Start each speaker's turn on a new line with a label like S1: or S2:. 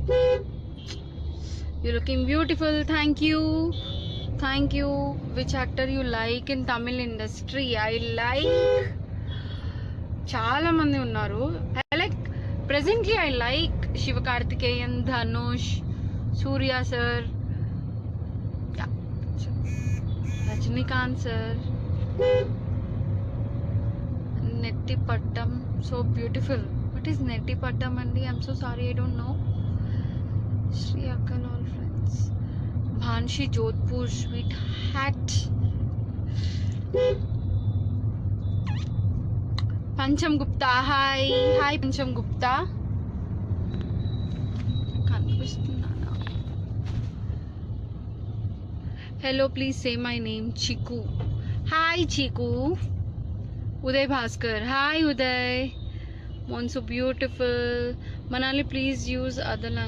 S1: You're looking beautiful. Thank you. Thank you. Which actor you like in Tamil industry? I like చాలా మంది ఉన్నారు. I like presently I like Shivakarthikeyan, Dhanush, Surya sir, yeah, Rajinikanth sir, Netti Pattam, so beautiful. What is Netti Pattam andi? I'm so sorry, I don't know. Shri Akal, all friends. Bhanshi Jodhpur, sweet hat. Pancham Gupta, hi. Hi Pancham Gupta. కనిపిస్తున్నానా? Hello, please say my name. Chiku. Hi Chiku. Uday Bhaskar. Hi Uday. One so beautiful. Manali, please use other language.